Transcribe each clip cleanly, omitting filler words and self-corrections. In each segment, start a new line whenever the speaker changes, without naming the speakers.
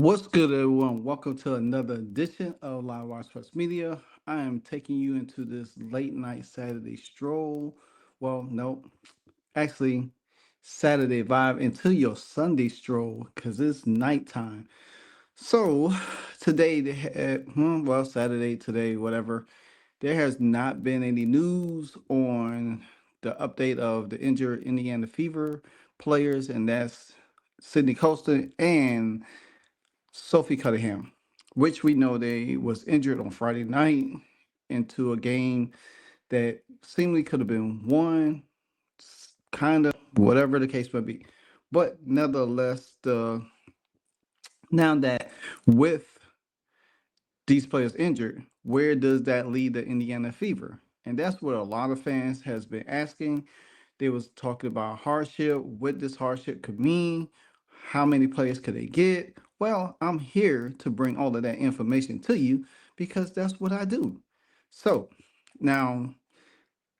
What's good, everyone? Welcome to another edition of Live Watch Plus Media. I am taking you into this late night Saturday stroll. Well, no, actually, Saturday vibe into your Sunday stroll because it's nighttime. So, today, they had, Saturday, today, whatever, there has not been any news on the update of the injured Indiana Fever players, and that's Sydney Colson and Sophie Cunningham, which we know they was injured on Friday night into a game that seemingly could have been won, kind of, whatever the case may be. But nevertheless, the now that with these players injured, where does that lead the Indiana Fever? And that's what a lot of fans has been asking. They was talking about hardship, what this hardship could mean, how many players could they get. Well, I'm here to bring all of that information to you because that's what I do. So now,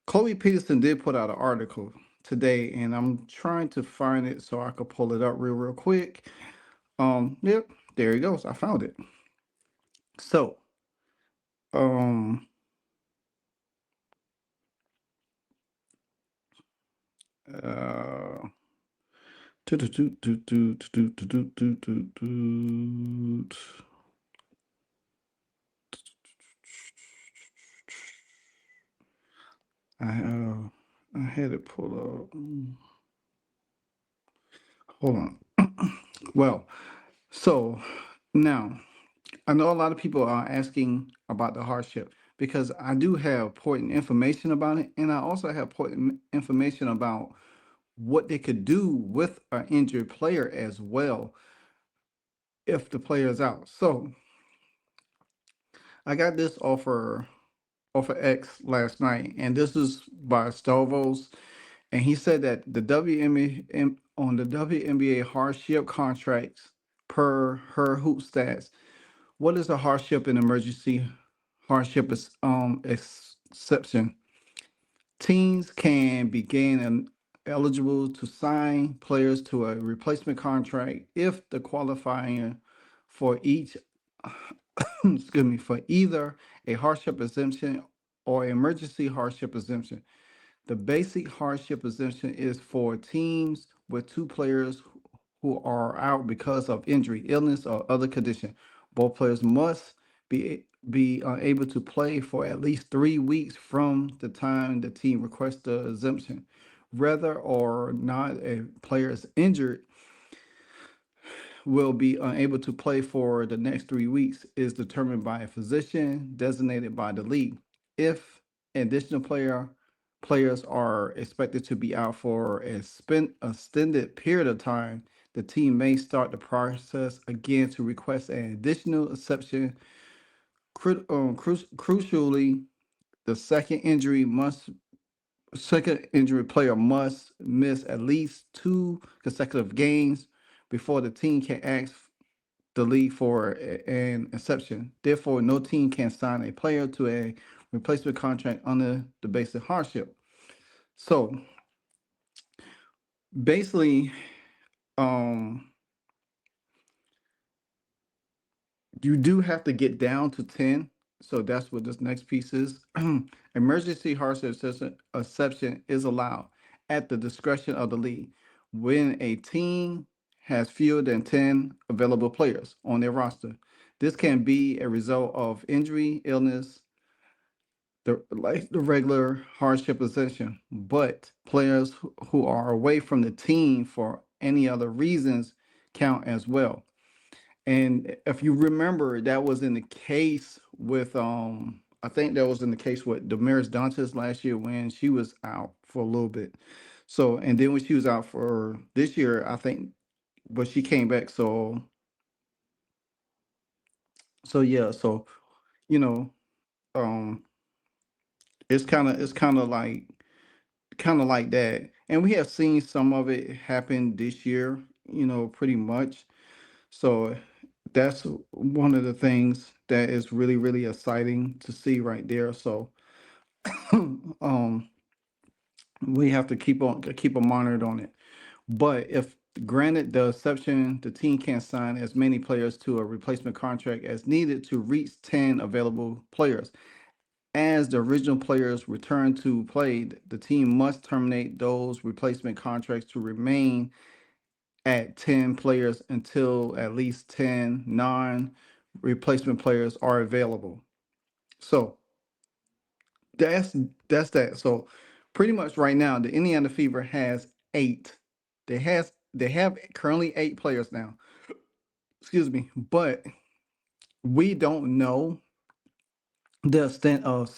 Chloe Peterson did put out an article today, and I'm trying to find it so I could pull it up real quick. Yep, there it goes. I found it. So, um, uh, I I had it pulled up. Hold on. Well, so now I know a lot of people are asking about the hardship because I do have important information about it, and I also have important information about what they could do with an injured player as well if the player is out. So I got this off of X last night, and this is by Stovos, and he said that the WNBA on the WNBA hardship contracts per her hoop stats. What is a hardship and emergency hardship is exception? Teams can begin eligible to sign players to a replacement contract if the qualifying for each excuse me for either a hardship exemption or emergency hardship exemption. The basic hardship exemption is for teams with two players who are out because of injury, illness, or other condition. Both players must be able to play for at least 3 weeks from the time the team requests the exemption. Whether or not a player is injured will be unable to play for the next 3 weeks is determined by a physician designated by the league. If additional players are expected to be out for a extended period of time, the team may start the process again to request an additional exception. Crucially, the second injury player must miss at least two consecutive games before the team can ask the league for an exception. Therefore, no team can sign a player to a replacement contract under the basic hardship. So basically, um, you do have to get down to 10. So that's what this next piece is. Emergency hardship exception is allowed at the discretion of the league when a team has fewer than 10 available players on their roster. This can be a result of injury, illness, the regular hardship exemption, but players who are away from the team for any other reasons count as well. And if you remember, that was in the case with I think that was in the case with Damaris Dantas last year when she was out for a little bit. So and then when she was out for this year, I think, but she came back. So yeah, so you know, um, it's kind of like that, and we have seen some of it happen this year. Pretty much. So that's one of the things that is really, really exciting to see right there. So um we have to keep a monitor on it. But if Granted, the exception, the team can't sign as many players to a replacement contract as needed to reach 10 available players. As the original players return to play, the team must terminate those replacement contracts to remain at 10 players until at least 10 non replacement players are available. So that's that's that. So pretty much right now, the Indiana Fever has eight. They have currently 8 players now. Excuse me, but we don't know the extent of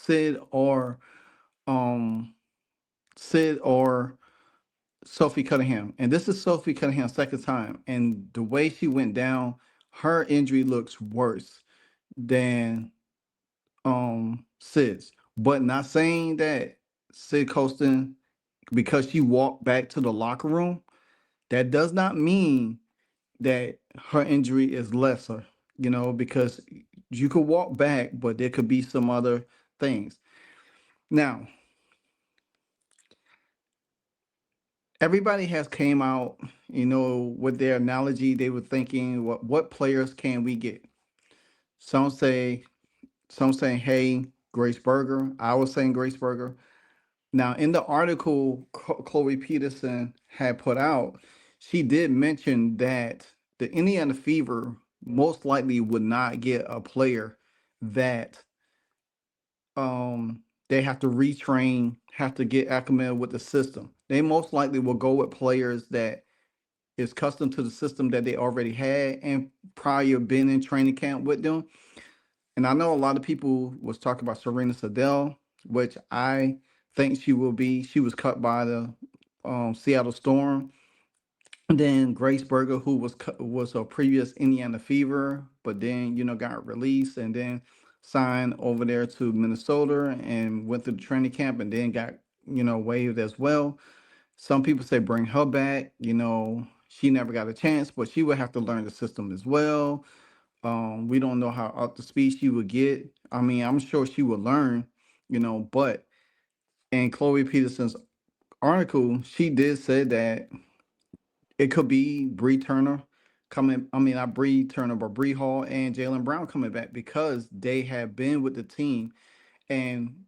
um Sid or Sophie Cunningham. And this is Sophie Cunningham's second time. And the way she went down, her injury looks worse than Sid's. But not saying that Sid Colson, because she walked back to the locker room, that does not mean that her injury is lesser, because you could walk back, but there could be some other things. Now, everybody has came out, with their analogy. They were thinking, what players can we get? Some say, some saying, hey, Grace Berger. I was saying Grace Berger. Now, in the article Chloe Peterson had put out, she did mention that the Indiana Fever most likely would not get a player that they have to retrain, have to get acclimated with the system. They most likely will go with players that is custom to the system that they already had and prior been in training camp with them. And I know a lot of people was talking about Serena Sadell, which I think she will be. She was cut by the Seattle Storm. And then Grace Berger, who was a previous Indiana Fever, but then got released and then signed over there to Minnesota and went through the training camp and then got waived as well. Some people say bring her back. She never got a chance, but she would have to learn the system as well. We don't know how up to speed she would get. I mean, I'm sure she would learn, but in Chloe Peterson's article, she did say that it could be Bree Turner coming. I mean, not Bree Turner, but Bree Hall and Jalen Brown coming back because they have been with the team. And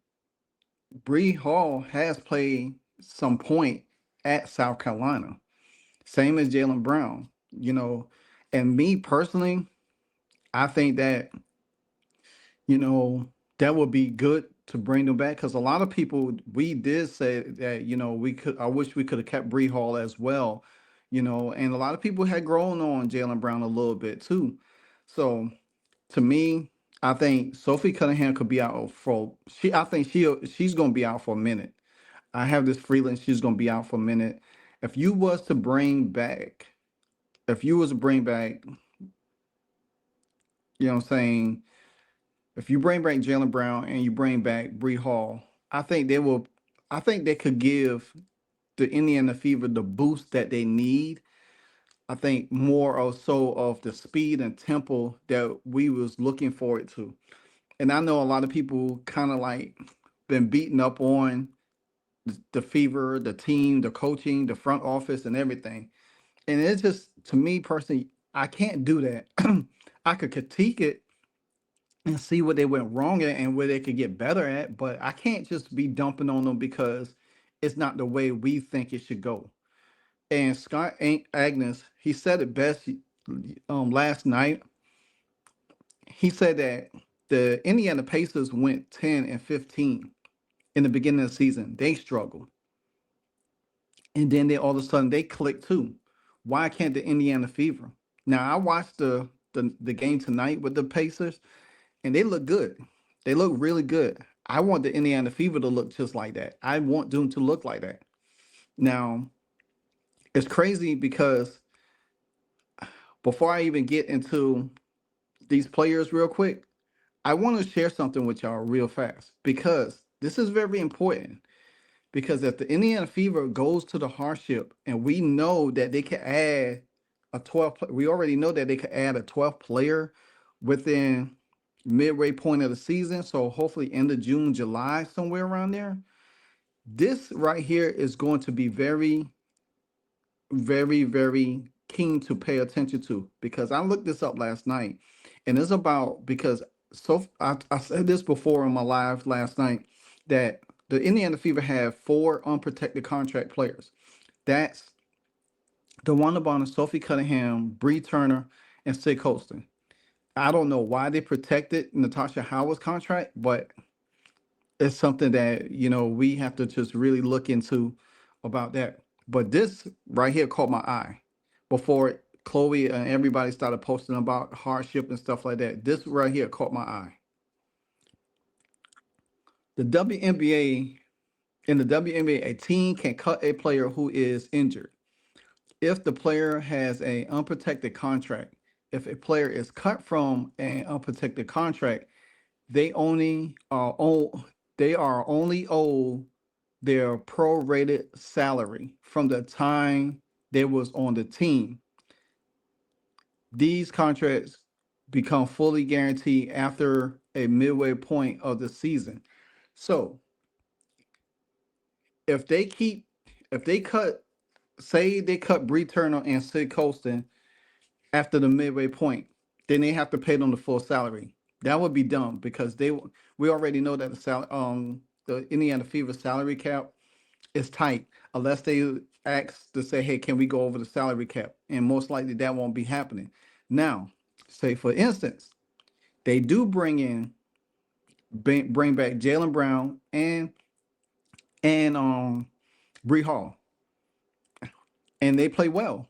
Bree Hall has played some point at South Carolina, same as Jalen Brown, And me personally, I think that you know, that would be good to bring them back because a lot of people we did say that we could. I wish we could have kept Bree Hall as well, and a lot of people had grown on Jalen Brown a little bit too. So to me, I think Sophie Cunningham could be out for she. I think she's gonna be out for a minute. I have this feeling she's gonna be out for a minute. If you was to bring back, if you was to bring back, I'm saying if you bring back Jalen Brown and you bring back Bree Hall, I think they will. I think they could give the Indiana Fever the boost that they need. I think more or so of the speed and tempo that we was looking forward to. And I know a lot of people kind of like been beaten up on the Fever, the team, the coaching, the front office, and everything. And it's just to me personally, I can't do that. I could critique it and see what they went wrong at and where they could get better at. But I can't just be dumping on them because it's not the way we think it should go. And Scott Agnes, he said it best last night. He said that the Indiana Pacers went 10-15 in the beginning of the season. They struggled. And then they all of a sudden they clicked too. Why can't the Indiana Fever? Now I watched the game tonight with the Pacers and they look good. They look really good. I want the Indiana Fever to look just like that. I want them to look like that. Now, it's crazy because before I even get into these players real quick, I want to share something with y'all real fast because this is very important. Because if the Indiana Fever goes to the hardship and we know that they can add a 12th, we already know that they could add a 12th player within midway point of the season. So hopefully end of June, July, somewhere around there. This right here is going to be very very, very keen to pay attention to, because I looked this up last night, and it's about, because I said this before in my live last night, that the Indiana Fever have four unprotected contract players. That's DeWanda Bonner, Sophie Cunningham, Bree Turner, and Sid Colson. I don't know why they protected Natasha Howard's contract, but it's something that we have to just really look into about that. But this right here caught my eye before Chloe and everybody started posting about hardship and stuff like that. This right here caught my eye. The WNBA In the WNBA, a team can cut a player who is injured if the player has an unprotected contract. If a player is cut from an unprotected contract, they only are they are only owed their prorated salary from the time they was on the team. These contracts become fully guaranteed after a midway point of the season. So if they keep, if they cut, say they cut Bree Turner and Sid Colston after the midway point, then they have to pay them the full salary. That would be dumb, because we already know that the Indiana Fever salary cap is tight, unless they ask to say, hey, can we go over the salary cap? And most likely that won't be happening. Now, say for instance, they do bring back Jalen Brown and Bree Hall, and they play well,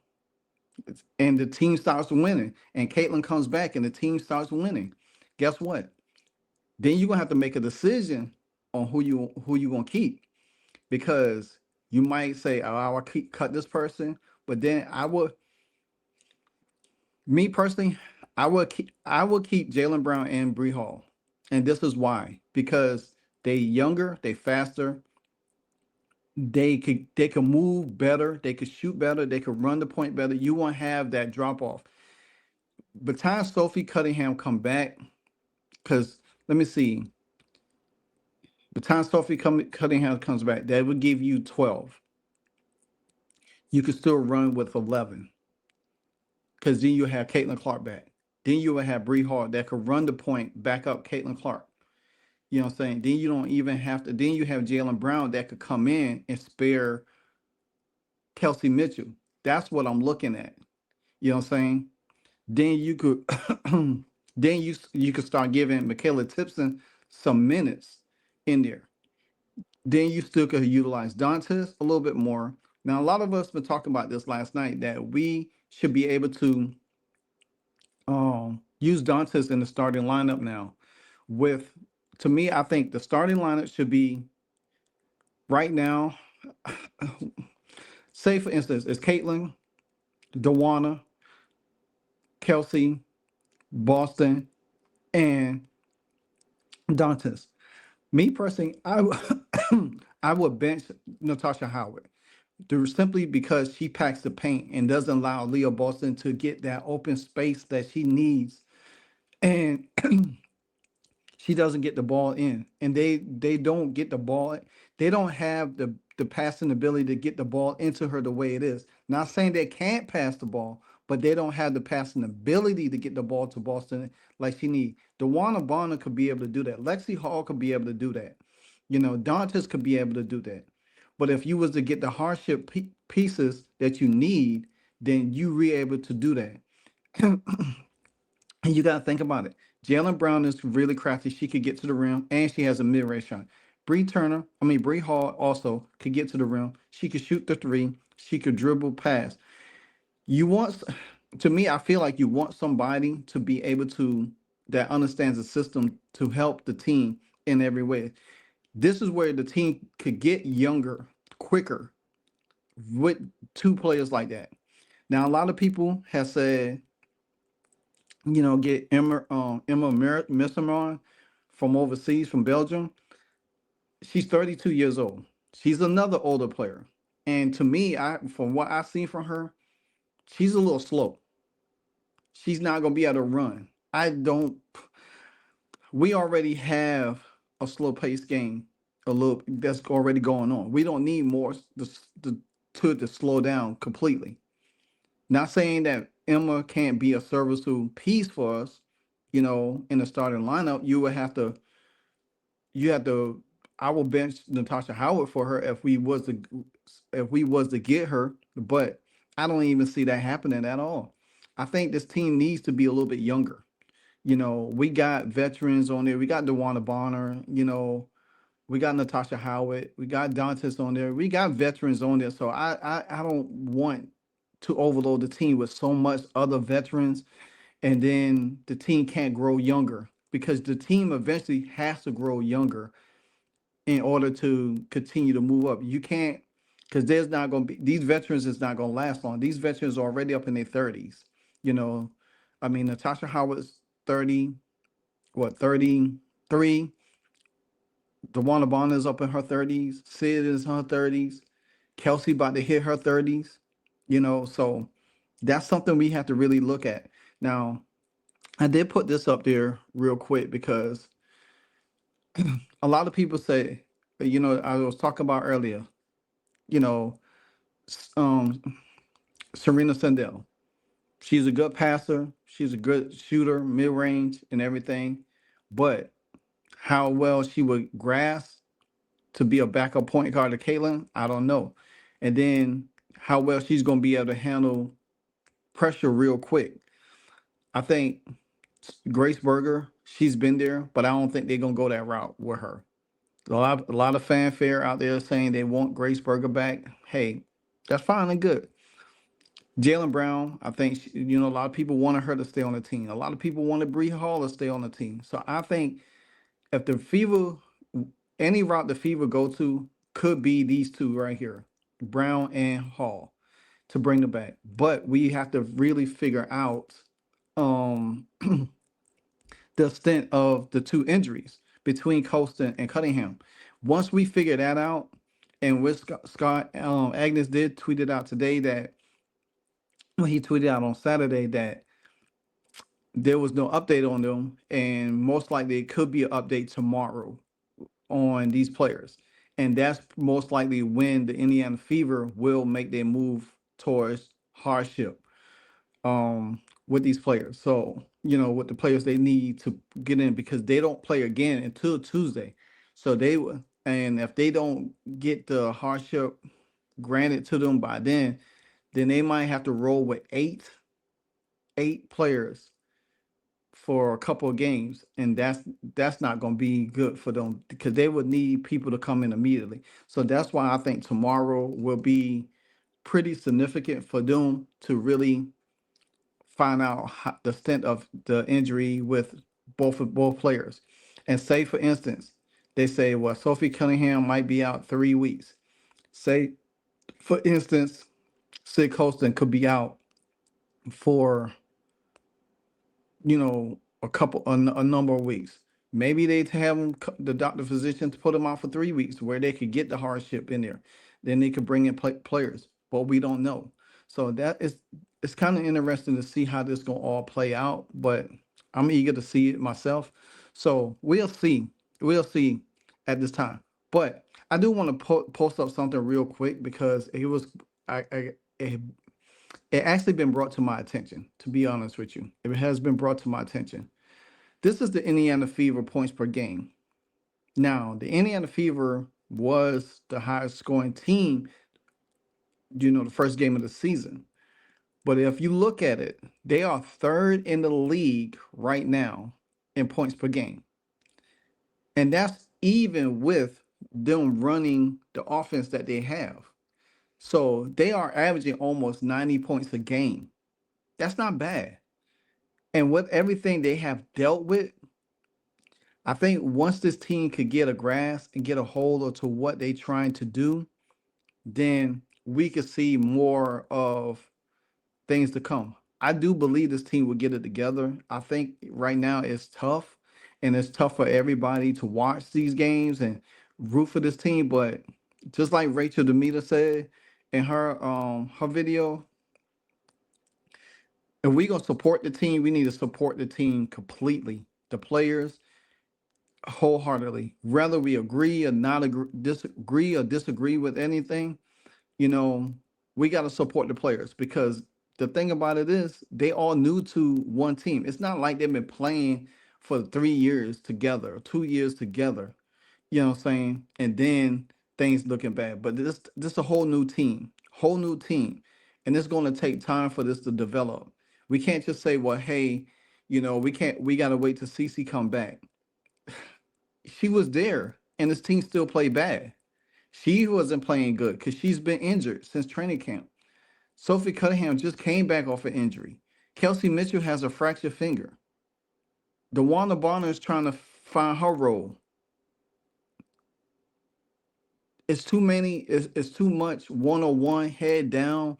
and the team starts winning, and Caitlin comes back and the team starts winning. Guess what? Then you're gonna have to make a decision on who you gonna keep, because you might say, "Oh, I'll cut this person," but then me personally, I would keep Jalen Brown and Bree Hall, and this is why: because they younger, they faster, they could move better, they could shoot better, they could run the point better. You won't have that drop off. By the time Sophie Cunningham come back, because let me see, by the time Cunningham comes back, that would give you 12. You could still run with 11, because then you have Caitlin Clark back. Then you will have Bree Hall that could run the point, back up Caitlin Clark. You know what I'm saying? Then you don't even have to. Then you have Jalen Brown that could come in and spare Kelsey Mitchell. That's what I'm looking at. You know what I'm saying? Then you could, then you could start giving Michaela Tipson some minutes in there. Then you still could utilize Dantes a little bit more. Now, a lot of us been talking about this last night, that we should be able to use Dantes in the starting lineup now. With To me, I think the starting lineup should be right now. Say for instance, it's Caitlin, Dewana, Kelsey, Boston, and Dantes. Me personally, I would bench Natasha Howard, simply because she packs the paint and doesn't allow Leah Boston to get that open space that she needs, and she doesn't get the ball in, and they don't get the ball. They don't have the passing ability to get the ball into her the way it is. Not saying they can't pass the ball, but they don't have the passing ability to get the ball to Boston like she needs. Dewana Bonner could be able to do that. Lexi Hall could be able to do that. Dantes could be able to do that. But if you was to get the hardship pieces that you need, then you be able to do that. And you got to think about it. Jalen Brown is really crafty. She could get to the rim, and she has a mid-range shot. Bree Hall also could get to the rim. She could shoot the three. She could dribble pass. You want, to me, I feel like you want somebody to be able to, that understands the system, to help the team in every way. This is where the team could get younger quicker with two players like that. Now, a lot of people have said, get Emma Missimon from overseas, from Belgium. She's 32 years old. She's another older player. And to me, from what I've seen from her, she's a little slow. She's not going to be able to run. I don't, we already have a slow paced game, a little, that's already going on. We don't need more. to slow down completely. Not saying that Emma can't be a serviceable piece for us, in the starting lineup. You have to I will bench Natasha Howard for her if we was to get her, but I don't even see that happening at all. I think this team needs to be a little bit younger. We got veterans on there. We got DeWanna Bonner, we got Natasha Howard, we got Dantes on there. We got veterans on there. So I don't want to overload the team with so much other veterans and then the team can't grow younger because the team eventually has to grow younger in order to continue to move up. You can't, because there's not going to be, these veterans is not going to last long. These veterans are already up in their 30s. You know, I mean, Natasha Howard's 30, 33. DeWanna Bonner is up in her 30s. Sid is in her 30s. Kelsey about to hit her 30s. So that's something we have to really look at. Now, I did put this up there real quick because a lot of people say, I was talking about earlier, you know, um, Serena Sandell. She's a good passer. She's a good shooter, mid range, and everything. But how well she would grasp to be a backup point guard to Caitlin, I don't know. And then how well she's going to be able to handle pressure real quick. I think Grace Berger, she's been there, but I don't think they're going to go that route with her. A lot of fanfare out there saying they want Grace Berger back. Hey, that's fine and good. Jalen Brown, I think a lot of people wanted her to stay on the team. A lot of people wanted Bree Hall to stay on the team. So I think if the Fever, any route the Fever go to could be these two right here, Brown and Hall, to bring them back. But we have to really figure out um, the extent of the two injuries between Colson and Cunningham. Once we figure that out, and with Scott Agnes did tweet it out today that when he tweeted out on Saturday that there was no update on them, and most likely it could be an update tomorrow on these players. And that's most likely when the Indiana Fever will make their move towards hardship with these players. So, with the players they need to get in because they don't play again until Tuesday. So they will, and if they don't get the hardship granted to them by then they might have to roll with eight players for a couple of games, and that's not going to be good for them because they would need people to come in immediately. So that's why I think tomorrow will be pretty significant for them to really find out the extent of the injury with both players. And say, for instance, they say, well, Sophie Cunningham might be out 3 weeks. Say, for instance, Sid Colston could be out for a number of weeks. Maybe they'd have him, the doctor physician to put him out for 3 weeks where they could get the hardship in there. Then they could bring in players, but we don't know. So it's kind of interesting to see how this gonna all play out. But I'm eager to see it myself. So we'll see. We'll see at this time. But I do want to post up something real quick because it, it actually been brought to my attention, to be honest with you. It has been brought to my attention. This is the Indiana Fever points per game. Now, the Indiana Fever was the highest scoring team, the first game of the season. But if you look at it, they are third in the league right now in points per game. And that's even with them running the offense that they have. So they are averaging almost 90 points a game. That's not bad. And with everything they have dealt with, I think once this team could get a grasp and get a hold of to what they're trying to do, then we could see more of things to come. I do believe this team will get it together. I think right now it's tough, and it's tough for everybody to watch these games and root for this team. But just like Rachel Demita said in her video, if we gonna support the team, we need to support the team completely. The players wholeheartedly. Whether we agree or not agree, disagree or disagree with anything, you know, we got to support the players because the thing about it is they all new to one team. It's not like they've been playing for 3 years together, 2 years together. You know what I'm saying? And then things looking bad. But this a whole new team, and it's going to take time for this to develop. We can't just say, well, hey, we can't. We got to wait till CC come back. She was there, and this team still played bad. She wasn't playing good because she's been injured since training camp. Sophie Cunningham just came back off an injury. Kelsey Mitchell has a fractured finger. DeWanna Bonner is trying to find her role. It's too many. It's too much one-on-one, head down,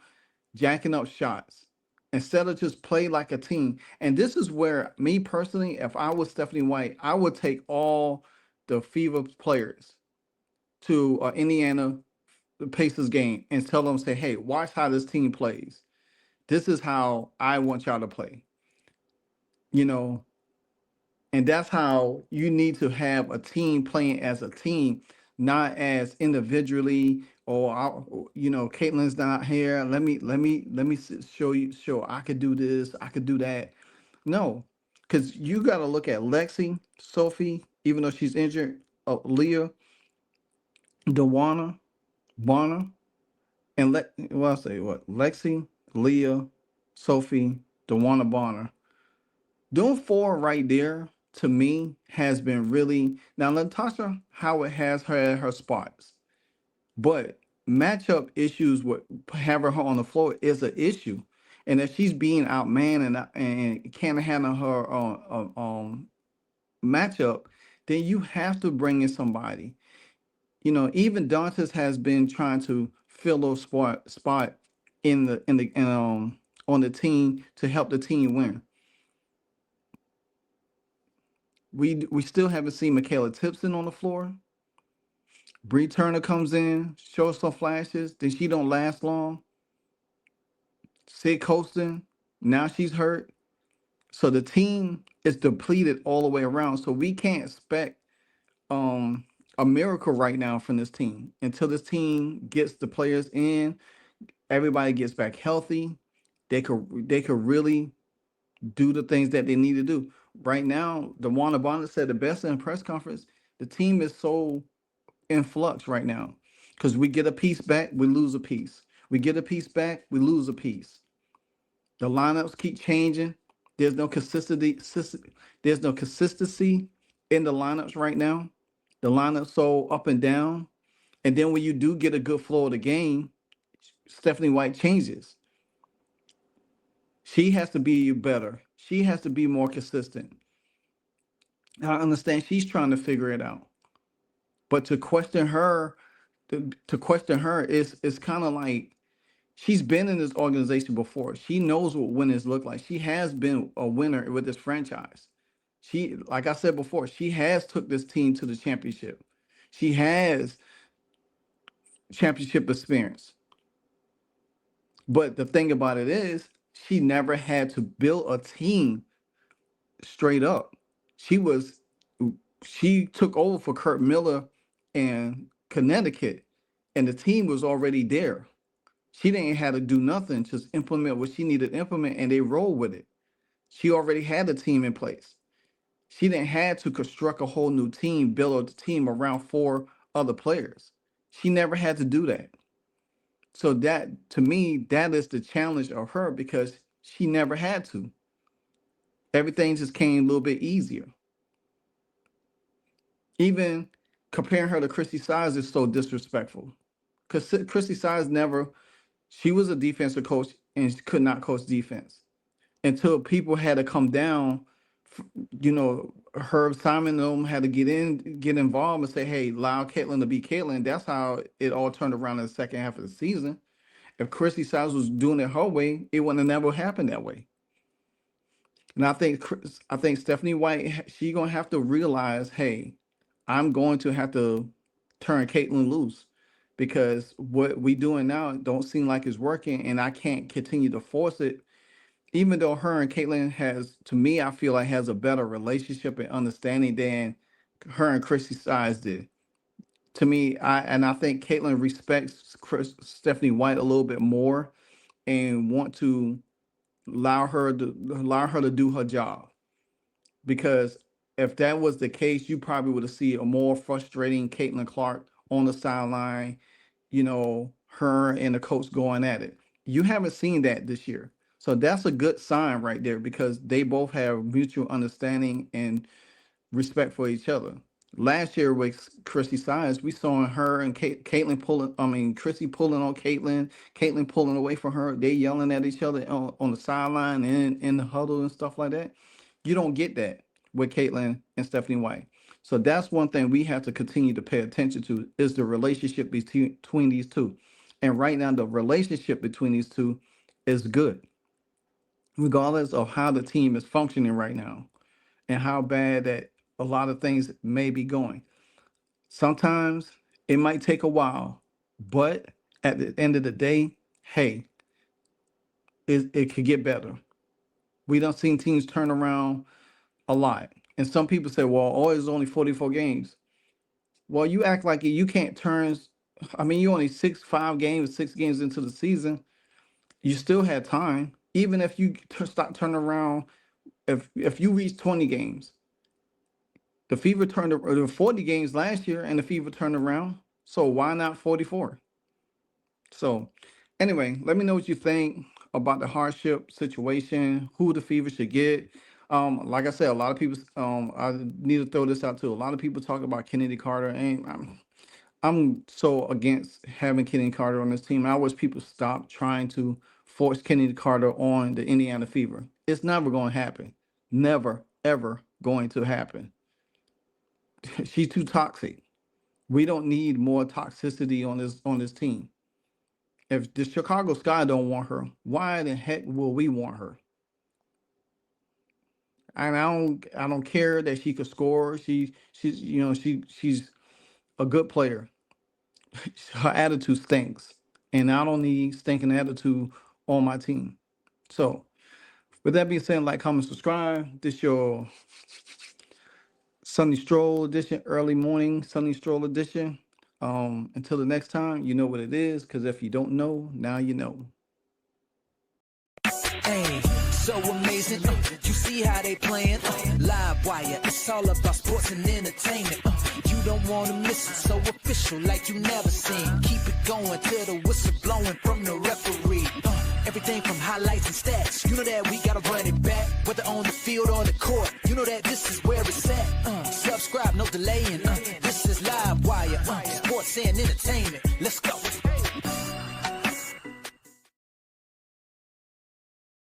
jacking up shots instead of just play like a team. And this is where me personally, if I was Stephanie White, I would take all the Fever players to Indiana Pacers game and tell them, say, hey, watch how this team plays. This is how I want y'all to play. You know, and that's how you need to have a team playing as a team, not as individually. Or Caitlin's not here. Show I could do this. I could do that. No, because you got to look at Lexi, Sophie, even though she's injured, Leah, Dewana, Bonner, and I'll say what Lexi, Leah, Sophie, Dewana Bonner. Doing four right there to me has been really now. Natasha Howard has her spots, but matchup issues with having her on the floor is an issue, and if she's being outmanned and can't handle her matchup, then you have to bring in somebody. Even Dantas has been trying to fill those spot on the team to help the team win. We still haven't seen Michaela Tipson on the floor. Bree Turner comes in, shows some flashes, then she don't last long. Sid Colson, now she's hurt. So the team is depleted all the way around. So we can't expect um a miracle right now from this team until this team gets the players in, everybody gets back healthy. They could really do the things that they need to do. Right now, DeWanna Bonner said the best in the press conference, the team is so in flux right now because we get a piece back, we lose a piece. We get a piece back, we lose a piece. The lineups keep changing. There's no consistency. There's no consistency in the lineups right now. The lineups so up and down. And then when you do get a good flow of the game, Stephanie White changes. She has to be better. She has to be more consistent. I understand she's trying to figure it out, but to question her is kind of like she's been in this organization before. She knows what winners look like. She has been a winner with this franchise. She, like I said before, she has took this team to the championship. She has championship experience. But the thing about it is, she never had to build a team straight up. She was she took over for Kurt Miller in Connecticut, and the team was already there. She didn't have to do nothing, just implement what she needed to implement, and they rolled with it. She already had the team in place. She didn't have to construct a whole new team, build a team around four other players. She never had to do that. So that to me, that is the challenge of her because she never had to. Everything just came a little bit easier. Even comparing her to Christy Size is so disrespectful. Because Christy Size never, she was a defensive coach and could not coach defense until people had to come down. Herb Simon and them had to get involved and say, hey, allow Caitlin to be Caitlin. That's how it all turned around in the second half of the season. If Christy Size was doing it her way, it wouldn't have never happened that way. And I think Stephanie White, she gonna have to realize, hey, I'm going to have to turn Caitlin loose because what we doing now don't seem like it's working, and I can't continue to force it. Even though her and Caitlin has, to me, I feel like has a better relationship and understanding than her and Chrissy Size did. To me, I think Caitlin respects Stephanie White a little bit more and want to allow her to do her job. Because if that was the case, you probably would have seen a more frustrating Caitlin Clark on the sideline, her and the coach going at it. You haven't seen that this year. So that's a good sign right there because they both have mutual understanding and respect for each other. Last year with Chrissy Sides, we saw her and Caitlin pulling, Chrissy pulling on Caitlin, Caitlin pulling away from her. They yelling at each other on the sideline and in the huddle and stuff like that. You don't get that with Caitlin and Stephanie White. So that's one thing we have to continue to pay attention to is the relationship between these two. And right now, the relationship between these two is good, regardless of how the team is functioning right now and how bad that a lot of things may be going. Sometimes it might take a while, but at the end of the day, hey, it could get better. We don't seen teams turn around a lot. And some people say, well, oh, it's only 44 games. Well, you act like you can't turn. You only 6 games into the season. You still had time. Even if you start turning around, if you reach 20 games, the Fever turned around 40 games last year, and the Fever turned around. So why not 44? So, anyway, let me know what you think about the hardship situation. Who the Fever should get. Like I said, a lot of people. I need to throw this out too. A lot of people talk about Kennedy Carter, and I'm so against having Kennedy Carter on this team. I wish people stop trying to force Kennedy Carter on the Indiana Fever. It's never going to happen. Never, ever going to happen. She's too toxic. We don't need more toxicity on this team. If the Chicago Sky don't want her, why the heck will we want her? And I don't care that she could score. She's a good player. Her attitude stinks, and I don't need stinking attitude on my team. So, with that being said, like, comment, subscribe. This your Sunday Stroll edition, early morning Sunday Stroll edition. Until the next time, you know what it is, because if you don't know, now you know.
Hey, so amazing. You see how they playing? Live wire. It's all about sports and entertainment. You don't want to miss it. So official, like you never seen. Keep it going till the whistle blowing from the referee. Everything from highlights and stats. You know that we gotta run it back. Whether on the field or the court. You know that this is where it's at. Subscribe, no delaying.